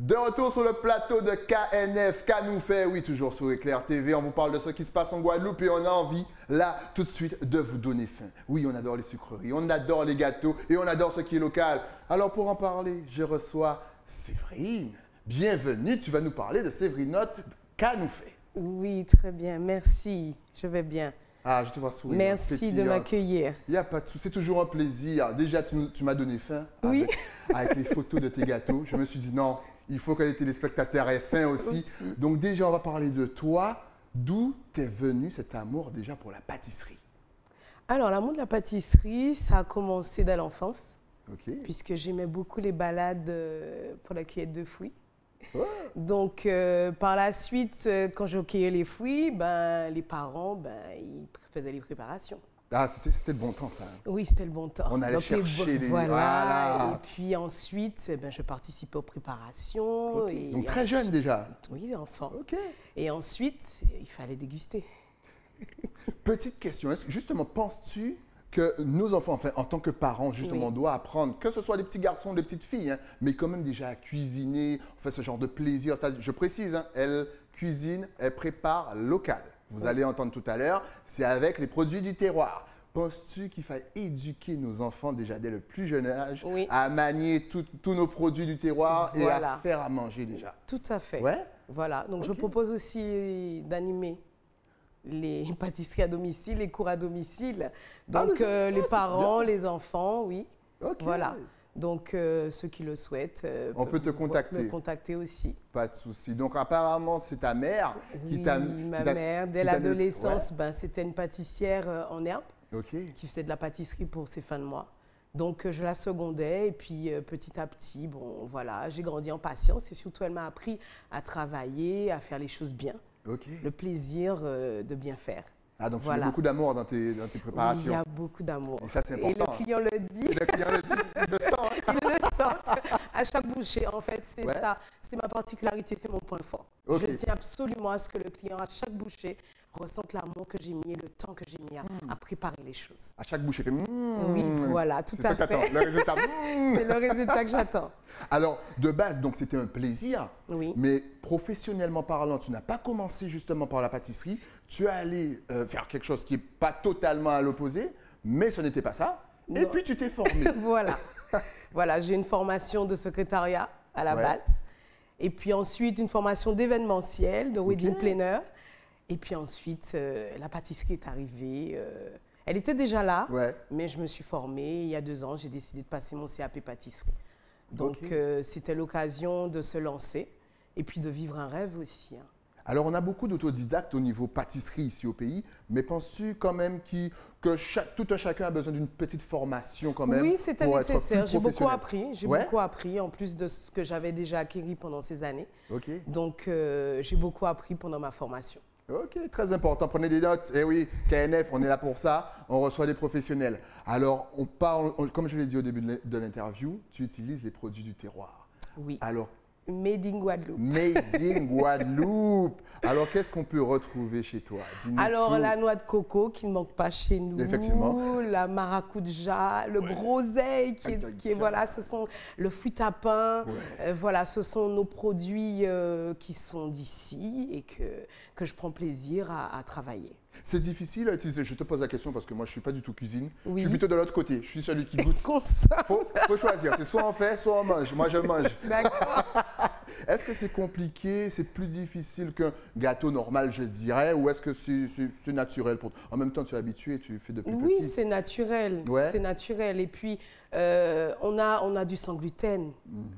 De retour sur le plateau de KNF, Qu'a nous fait, oui, toujours sur Éclair TV. On vous parle de ce qui se passe en Guadeloupe et on a envie, là, tout de suite, de vous donner faim. Oui, on adore les sucreries, on adore les gâteaux et on adore ce qui est local. Alors, pour en parler, je reçois Séverine. Bienvenue, tu vas nous parler de Séverinotte Qu'a nous fait. Oui, très bien, merci, je vais bien. Ah, je te vois sourire. Merci de m'accueillir. Il n'y a pas de souci, c'est toujours un plaisir. Déjà, tu m'as donné faim oui. avec les photos de tes gâteaux. Je me suis dit non, il faut que les téléspectateurs aient faim aussi. Donc déjà, on va parler de toi. D'où t'es venu cet amour déjà pour la pâtisserie? Alors, l'amour de la pâtisserie, ça a commencé dès l'enfance. Ok. Puisque j'aimais beaucoup les balades pour la cueillette de fruits. Oh. Donc, par la suite, quand je cueillais les fruits, les parents, ils faisaient les préparations. Ah, c'était le bon temps, ça. Oui, c'était le bon temps. On allait chercher les... Voilà. Et puis ensuite, je participais aux préparations. Okay. Donc, très jeune déjà? Oui, enfant. Ok. Et ensuite, il fallait déguster. Petite question, justement, penses-tu que nos enfants, enfin, en tant que parents, justement, doivent apprendre, que ce soit des petits garçons, des petites filles, hein, mais quand même déjà à cuisiner, enfin, ce genre de plaisir. Ça, je précise, hein, elle cuisine, elle prépare local. Vous allez entendre tout à l'heure, c'est avec les produits du terroir. Penses-tu qu'il faille éduquer nos enfants déjà dès le plus jeune âge à manier tous nos produits du terroir et à faire à manger déjà? Tout à fait. Ouais? Voilà, donc je propose aussi d'animer les pâtisseries à domicile, les cours à domicile. Donc, les parents, les enfants, oui. Okay. Voilà. Donc, ceux qui le souhaitent on peut te contacter. Me contacter aussi. Pas de souci. Donc, apparemment, c'est ta mère qui t'a... Oui, ma mère. Dès l'adolescence, c'était une pâtissière en herbe qui faisait de la pâtisserie pour ses fins de mois. Donc, je la secondais et puis petit à petit, bon, voilà, j'ai grandi en patience et surtout, elle m'a appris à travailler, à faire les choses bien. Le plaisir de bien faire. Ah, donc tu mets beaucoup d'amour dans tes préparations. Oui, il y a beaucoup d'amour. Et ça, c'est important. Et le client le dit. Le client le dit, il le sent. Il le sent à chaque bouchée. En fait, c'est ça. C'est ma particularité, c'est mon point fort. Je tiens absolument à ce que le client, à chaque bouchée, ressente l'amour que j'ai mis et le temps que j'ai mis à préparer les choses. À chaque bouchée, fait oui, voilà, tout à fait. C'est ça que le résultat. C'est le résultat que j'attends. Alors, de base, donc c'était un plaisir. Oui. Mais professionnellement parlant, tu n'as pas commencé justement par la pâtisserie. Tu es allé faire quelque chose qui n'est pas totalement à l'opposé, mais ce n'était pas ça. Non. Et puis, tu t'es formé. Voilà. Voilà, j'ai une formation de secrétariat à la base. Et puis ensuite, une formation d'événementiel, de wedding planner. Et puis ensuite, la pâtisserie est arrivée. Elle était déjà là, mais je me suis formée. Il y a 2 ans, j'ai décidé de passer mon CAP pâtisserie. Donc, c'était l'occasion de se lancer et puis de vivre un rêve aussi. Hein. Alors, on a beaucoup d'autodidactes au niveau pâtisserie ici au pays, mais penses-tu quand même que tout un chacun a besoin d'une petite formation quand même? Oui, c'était nécessaire. J'ai beaucoup appris. J'ai beaucoup appris, en plus de ce que j'avais déjà acquis pendant ces années. Donc, j'ai beaucoup appris pendant ma formation. Ok, très important. Prenez des notes. Eh oui, KNF, on est là pour ça. On reçoit des professionnels. Alors, on parle, comme je l'ai dit au début de l'interview, tu utilises les produits du terroir. Oui. Alors, Made in Guadeloupe. Made in Guadeloupe. Alors, qu'est-ce qu'on peut retrouver chez toi? Alors, la noix de coco qui ne manque pas chez nous. Effectivement. La maracuja, le groseille qui est voilà, ce sont le fruit à pain. Voilà, ce sont nos produits qui sont d'ici et que je prends plaisir à travailler. C'est difficile à utiliser. Je te pose la question parce que moi, je ne suis pas du tout cuisine. Je suis plutôt de l'autre côté. Je suis celui qui goûte. Faut choisir. C'est soit on fait, soit on mange. Moi, je mange. D'accord. Est-ce que c'est compliqué? C'est plus difficile qu'un gâteau normal, je dirais? Ou est-ce que c'est naturel pour toi? En même temps, tu es habitué, tu fais depuis petit. Oui, c'est naturel. C'est naturel. Et puis, on a du sans gluten,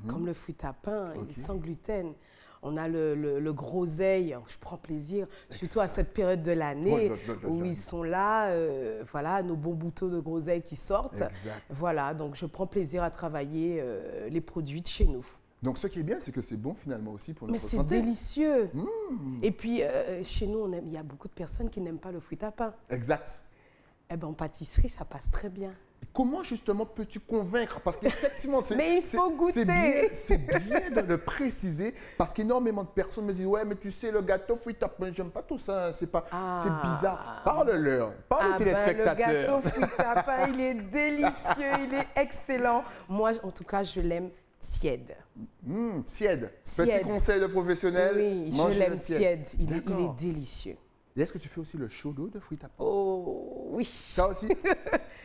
comme le fruit à pain, il est sans gluten. On a le groseille, je prends plaisir, surtout à cette période de l'année où ils sont là, voilà, nos bons boutons de groseille qui sortent. Voilà, donc je prends plaisir à travailler les produits de chez nous. Donc ce qui est bien, c'est que c'est bon finalement aussi pour notre santé. Mais c'est délicieux. Et puis, chez nous, il y a beaucoup de personnes qui n'aiment pas le fruit à pain. Exact. Eh bien, en pâtisserie, ça passe très bien. Comment justement peux-tu convaincre? Parce qu'effectivement, mais il faut goûter. C'est bien de le préciser parce qu'énormément de personnes me disent ouais, mais tu sais, le gâteau fruit à pain, j'aime pas tout ça, c'est bizarre. Parle-leur, parle aux téléspectateurs. Le gâteau fruit à pain, il est délicieux, il est excellent. Moi, en tout cas, je l'aime tiède. Tiède. Tiède. Petit conseil de professionnel. Oui, je mangez l'aime le tiède. Il est D'accord. délicieux. Et est-ce que tu fais aussi le chaud d'eau de fruits à pain? Oh, oui. Ça aussi?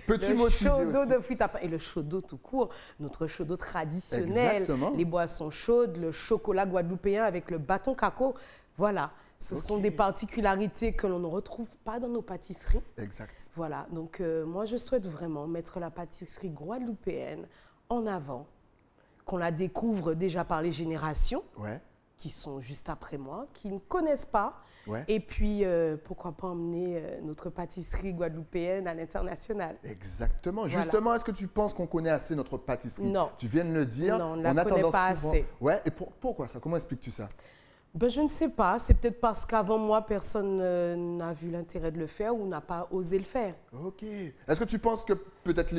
Peux-tu Le motiver chaud d'eau aussi? de fruits à pain et le chaud d'eau tout court, notre chaud d'eau traditionnel, Exactement. les boissons chaudes, le chocolat guadeloupéen avec le bâton cacao. Voilà, ce sont des particularités que l'on ne retrouve pas dans nos pâtisseries. Exact. Voilà, donc moi je souhaite vraiment mettre la pâtisserie guadeloupéenne en avant, qu'on la découvre déjà par les générations Ouais. qui sont juste après moi, qui ne connaissent pas. Ouais. Et puis, pourquoi pas emmener notre pâtisserie guadeloupéenne à l'international. Exactement. Voilà. Justement, est-ce que tu penses qu'on connaît assez notre pâtisserie? Non. Tu viens de le dire. Non, on ne la a connaît tendance pas souvent- assez. Ouais. Et pourquoi ça? Comment expliques-tu ça? Ben, je ne sais pas, c'est peut-être parce qu'avant moi, personne n'a vu l'intérêt de le faire ou n'a pas osé le faire. Ok. Est-ce que tu penses que peut-être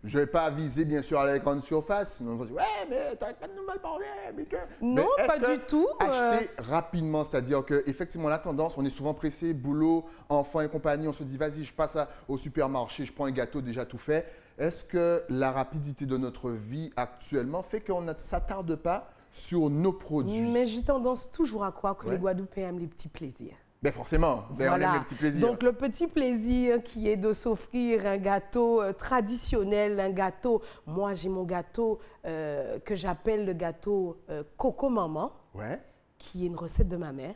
je ne vais pas viser bien sûr à la grande surface, sinon on va dire ouais mais t'arrêtes pas de nous mal parler, Mika. Non, Mais pas est-ce que du tout. Acheter rapidement, c'est-à-dire que effectivement la tendance, on est souvent pressé, boulot, enfants et compagnie, on se dit vas-y je passe au supermarché, je prends un gâteau déjà tout fait. Est-ce que la rapidité de notre vie actuellement fait qu'on ne s'attarde pas sur nos produits? Mais j'ai tendance toujours à croire que Ouais. les Guadeloupéens aiment les petits plaisirs. Ben forcément, ben on aime les petits plaisirs. Donc le petit plaisir qui est de s'offrir un gâteau traditionnel, un gâteau, moi j'ai mon gâteau que j'appelle le gâteau Coco Maman, Ouais, qui est une recette de ma mère.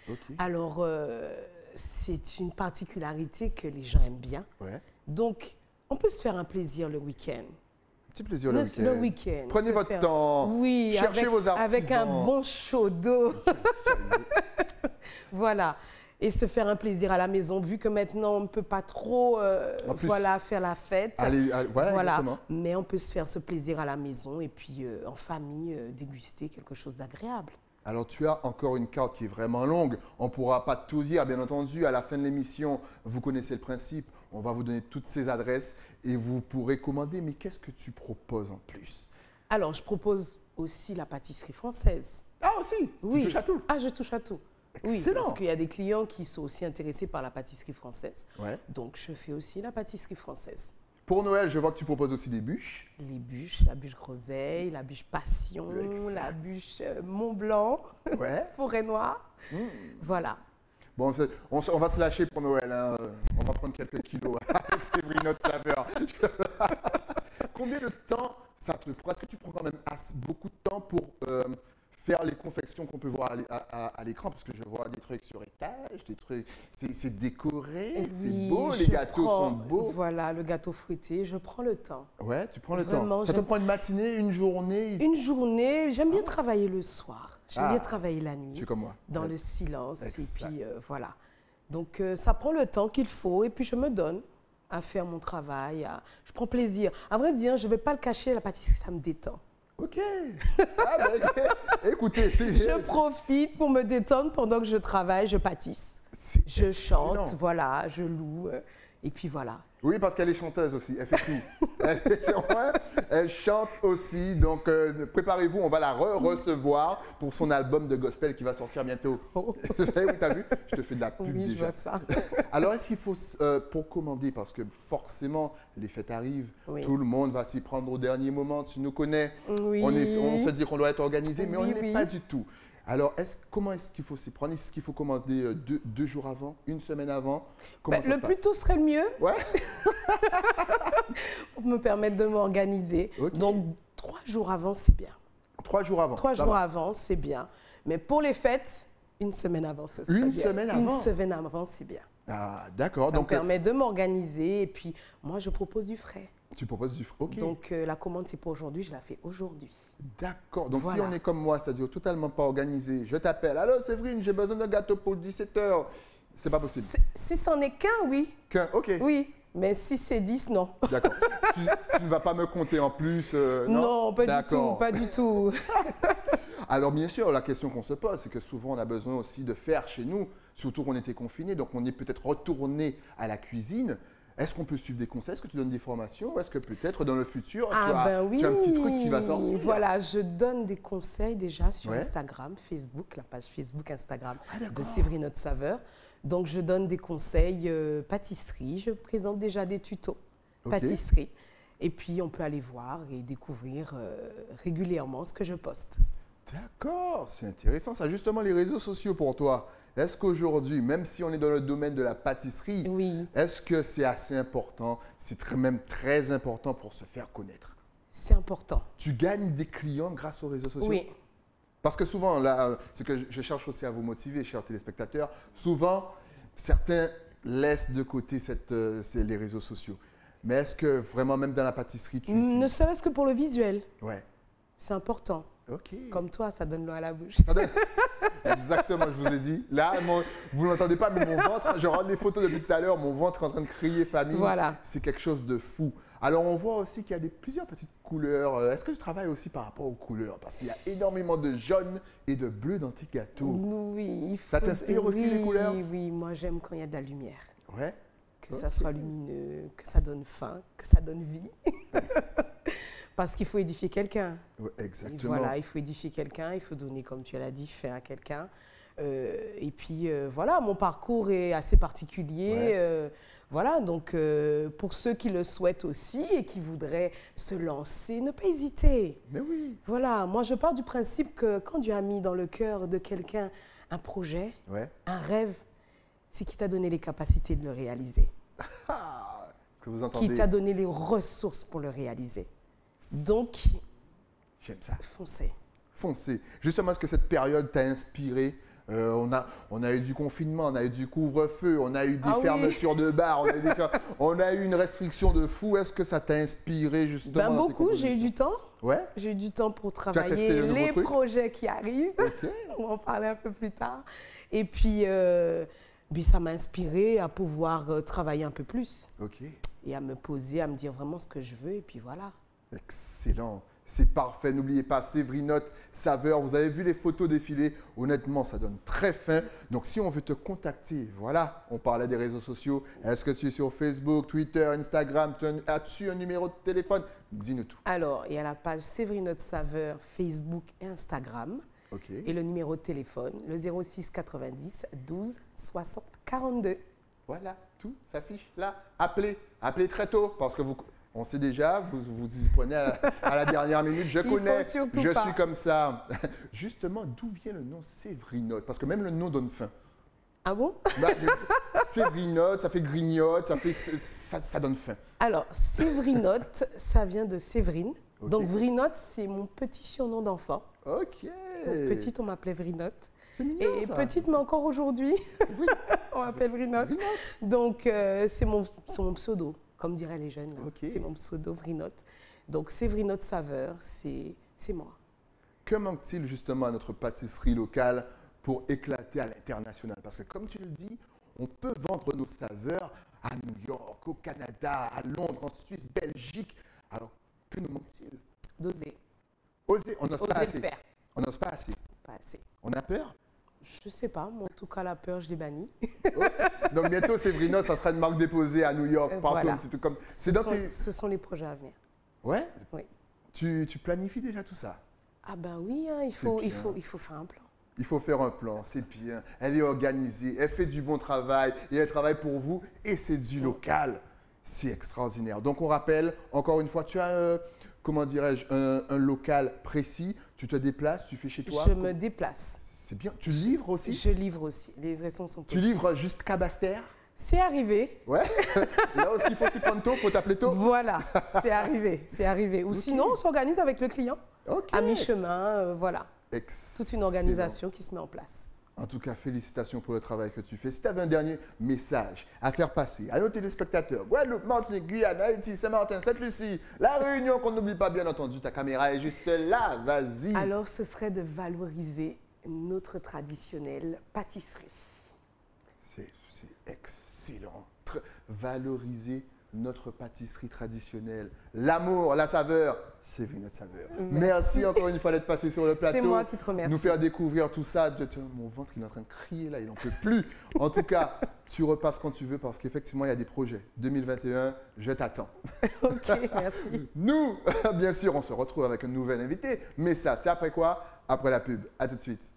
ok, Alors c'est une particularité que les gens aiment bien. ouais. Donc on peut se faire un plaisir le week-end. Petit plaisir le week-end. Le week-end. Prenez se votre faire- temps, Oui, cherchez vos artisans. avec un bon chaud d'eau. Voilà. Et se faire un plaisir à la maison, vu que maintenant on ne peut pas trop En plus, faire la fête. Voilà, Voilà. exactement. Mais on peut se faire ce plaisir à la maison et puis en famille déguster quelque chose d'agréable. Alors, tu as encore une carte qui est vraiment longue. On ne pourra pas tout dire, bien entendu. À la fin de l'émission, vous connaissez le principe. On va vous donner toutes ces adresses et vous pourrez commander. Mais qu'est-ce que tu proposes en plus? Alors, je propose aussi la pâtisserie française. Ah, aussi? Oui. Tu touches à tout? Ah, je touche à tout. Oui, Excellent. parce qu'il y a des clients qui sont aussi intéressés par la pâtisserie française. Ouais. Donc, je fais aussi la pâtisserie française. Pour Noël, je vois que tu proposes aussi des bûches. Les bûches, la bûche groseille, la bûche passion, Exact. la bûche Mont Blanc, Ouais. forêt noire. Voilà. Bon, on va se lâcher pour Noël. Hein. On va prendre quelques kilos avec Séverine Haute Saveur. Combien de temps ça te prend? Est-ce que tu prends quand même beaucoup de temps pour faire les confections qu'on peut voir à l'écran? Parce que je vois des trucs sur étage, des trucs. C'est décoré, c'est Oui, beau, les je gâteaux prends- sont beaux. Voilà, le gâteau fruité, je prends le temps. Ouais, tu prends le Vraiment, temps. Ça te j'aime- prend une matinée, une journée? Une journée, j'aime bien travailler le soir, j'aime Ah. bien travailler la nuit, Tu es comme moi. dans Ouais. le silence. Exact. Et puis voilà. Donc ça prend le temps qu'il faut et puis je me donne à faire mon travail. Je prends plaisir. À vrai dire, je ne vais pas le cacher, la pâtisserie, ça me détend. Ok. Ah, ben, écoutez, Je profite pour me détendre pendant que je travaille, je pâtisse. c'est Je excellent. chante, voilà, je loue. Et puis voilà. Oui, parce qu'elle est chanteuse aussi, elle fait tout. Elle chante aussi, donc préparez-vous, on va la recevoir pour son album de gospel qui va sortir bientôt. Oh. Oui, t'as vu? Je te fais de la pub Oui, je déjà. vois ça. Alors, est-ce qu'il faut, pour commander, parce que forcément, les fêtes arrivent, Oui. tout le monde va s'y prendre au dernier moment, tu nous connais, Oui. on se dit qu'on doit être organisé, mais on Oui, n'est oui. pas du tout. Alors, comment est-ce qu'il faut s'y prendre? Est-ce qu'il faut commander 2 jours avant, une semaine avant? Comment Ben, ça le se plus passe? tôt serait le mieux Ouais. pour me permettre de m'organiser. Ok. Donc 3 jours avant, c'est bien. 3 jours avant. 3 ça jours va. avant, c'est bien. Mais pour les fêtes, une semaine avant, ce serait Une bien. semaine avant? Une semaine avant, c'est bien. Ah, d'accord. Ça me Donc, permet de m'organiser et puis moi, je propose du frais. tu proposes du... Ok. Donc la commande, c'est pour aujourd'hui, je la fais aujourd'hui. D'accord. Donc, si Voilà. on est comme moi, c'est-à-dire totalement pas organisé, je t'appelle. Allô, Séverine, j'ai besoin d'un gâteau pour 17h. C'est pas possible. Si c'en est qu'un, oui. Ok. Oui. Mais si c'est 10, non. D'accord. tu ne vas pas me compter en plus Non, pas du tout, D'accord. pas du tout. Alors, bien sûr, la question qu'on se pose, c'est que souvent, on a besoin aussi de faire chez nous, surtout qu'on était confinés, donc on est peut-être retourné à la cuisine. Est-ce qu'on peut suivre des conseils? Est-ce que tu donnes des formations? Ou est-ce que peut-être dans le futur, tu as un petit truc qui va sortir? Voilà, je donne des conseils déjà sur Ouais. Instagram, Facebook, la page Facebook, Instagram Ah, d'accord. de Séverine Haute Saveur. Donc, je donne des conseils pâtisserie. Je présente déjà des tutos Ok. pâtisserie. Et puis, on peut aller voir et découvrir régulièrement ce que je poste. D'accord, c'est intéressant. Ça, justement, les réseaux sociaux pour toi. Est-ce qu'aujourd'hui, même si on est dans le domaine de la pâtisserie, Oui, est-ce que c'est assez important, même très important pour se faire connaître? c'est important. Tu gagnes des clients grâce aux réseaux sociaux? Oui, Parce que souvent, là, ce que je cherche aussi à vous motiver, chers téléspectateurs, souvent, certains laissent de côté les réseaux sociaux. Mais est-ce que vraiment, même dans la pâtisserie, tu ne utilises? serait-ce que pour le visuel, Ouais. c'est important. OK. Comme toi, ça donne l'eau à la bouche. Ça donne- Exactement, je vous ai dit. Là, vous ne l'entendez pas, mais mon ventre, je regarde les photos depuis tout à l'heure, mon ventre est en train de crier famille. Voilà. C'est quelque chose de fou. Alors, on voit aussi qu'il y a plusieurs petites couleurs. Est-ce que tu travailles aussi par rapport aux couleurs? Parce qu'il y a énormément de jaune et de bleu dans tes gâteaux. Oui, Ça t'inspire aussi, les couleurs? Oui, oui, moi j'aime quand il y a de la lumière. Ouais. Que ça Ok. soit lumineux, que ça donne faim, que ça donne vie. Parce qu'il faut édifier quelqu'un. Ouais, Et exactement. voilà, il faut édifier quelqu'un, il faut donner, comme tu l'as dit, faire à quelqu'un. Et puis voilà, mon parcours est assez particulier. Ouais. Voilà, donc pour ceux qui le souhaitent aussi et qui voudraient se lancer, ne pas hésiter. Mais oui. Voilà, moi je pars du principe que quand Dieu a mis dans le cœur de quelqu'un un projet, Ouais. un rêve, c'est qu'il t'a donné les capacités de le réaliser, Ah, est-ce que vous qu'il entendez? t'a donné les ressources pour le réaliser. Donc, J'aime ça. foncez. Foncez. Justement, est-ce que cette période t'a inspiré? On a eu du confinement, on a eu du couvre-feu, on a eu des Ah oui. fermetures de bars, on a eu une restriction de fou. Est-ce que ça t'a inspiré justement Ben dans tes beaucoup, j'ai eu compositions? du temps. Ouais. J'ai eu du temps pour testé travailler le nouveau les truc? projets qui arrivent. Ok. On va en parler un peu plus tard. Et puis, ça m'a inspiré à pouvoir travailler un peu plus Ok. et à me poser, à me dire vraiment ce que je veux. Et puis voilà. Excellent. C'est parfait. N'oubliez pas, Séverinotte Saveur. Vous avez vu les photos défiler. Honnêtement, ça donne très faim. Donc, si on veut te contacter, voilà, on parlait des réseaux sociaux. Est-ce que tu es sur Facebook, Twitter, Instagram? As-tu un numéro de téléphone? Dis-nous tout. Alors, il y a la page Séverinotte Saveur, Facebook et Instagram. Ok. Et le numéro de téléphone, le 06 90 12 60 42. Voilà, tout s'affiche là. Appelez, appelez très tôt parce que on sait déjà, vous y prenez à la dernière minute. Je Il connais, faut surtout je pas. suis comme ça. Justement, d'où vient le nom Séverinotte? Parce que même le nom donne faim. Ah bon? Bah, Séverinotte, ça fait grignote, ça donne faim. Alors, Séverinotte, ça vient de Séverine. Ok. Donc, Vrinotte, c'est mon petit surnom d'enfant. Ok. Donc, petite, on m'appelait Vrinotte. C'est mignon, Et ça. petite, mais encore aujourd'hui, Oui, on m'appelle Vrinotte. Vrinotte. Donc, c'est mon pseudo, comme diraient les jeunes. Là. Ok. C'est mon pseudo Vrinotte. Donc, Séverinotte Saveur, c'est moi. Que manque-t-il justement à notre pâtisserie locale pour éclater à l'international? Parce que comme tu le dis, on peut vendre nos saveurs à New York, au Canada, à Londres, en Suisse, Belgique. Alors, que nous manque-t-il? D'oser. Oser, on n'ose pas Oser assez. le faire. On n'ose pas assez. Pas assez. On a peur? Je sais pas, moi, en tout cas, la peur, je l'ai bannie. Oh. Donc bientôt, Séverinotte, ça sera une marque déposée à New York, partout, Voilà. un petit truc comme ça. C'est dans tes... Ce sont les projets à venir. Ouais? Oui. Tu planifies déjà tout ça? Ah ben oui, hein, il C'est faut faire un plan. Il faut faire un plan, c'est bien. Elle est organisée, elle fait du bon travail et elle travaille pour vous et c'est du local. C'est extraordinaire. Donc on rappelle, encore une fois, tu as, comment dirais-je, un local précis, tu te déplaces, tu fais chez toi. Je me déplace. C'est bien. Tu livres aussi? Je livre aussi. Les livraisons sont Tu possibles. livres jusqu'à Basse-Terre? C'est arrivé. Ouais. Là aussi, il faut s'y prendre tôt, il faut t'appeler tôt. Voilà, c'est arrivé, c'est arrivé. Ou Ok. sinon, on s'organise avec le client Ok. à mi-chemin, voilà. Excellent. Toute une organisation qui se met en place. En tout cas, félicitations pour le travail que tu fais. Si tu avais un dernier message à faire passer à nos téléspectateurs, Guadeloupe, Martinique, Guyane, Haïti, Saint-Martin, Sainte-Lucie, La Réunion, qu'on n'oublie pas bien entendu, ta caméra est juste là, vas-y. Alors, ce serait de valoriser notre traditionnelle pâtisserie. C'est excellent. Valoriser notre pâtisserie traditionnelle. L'amour, la saveur, c'est notre saveur. Merci encore une fois d'être passé sur le plateau. C'est moi qui te remercie. Nous faire découvrir tout ça. Mon ventre, il est en train de crier là, il n'en peut plus. En tout cas, tu repasses quand tu veux parce qu'effectivement, il y a des projets. 2021, je t'attends. Ok, merci. Nous, bien sûr, on se retrouve avec un nouvel invité. Mais ça, c'est après quoi? Après la pub. À tout de suite.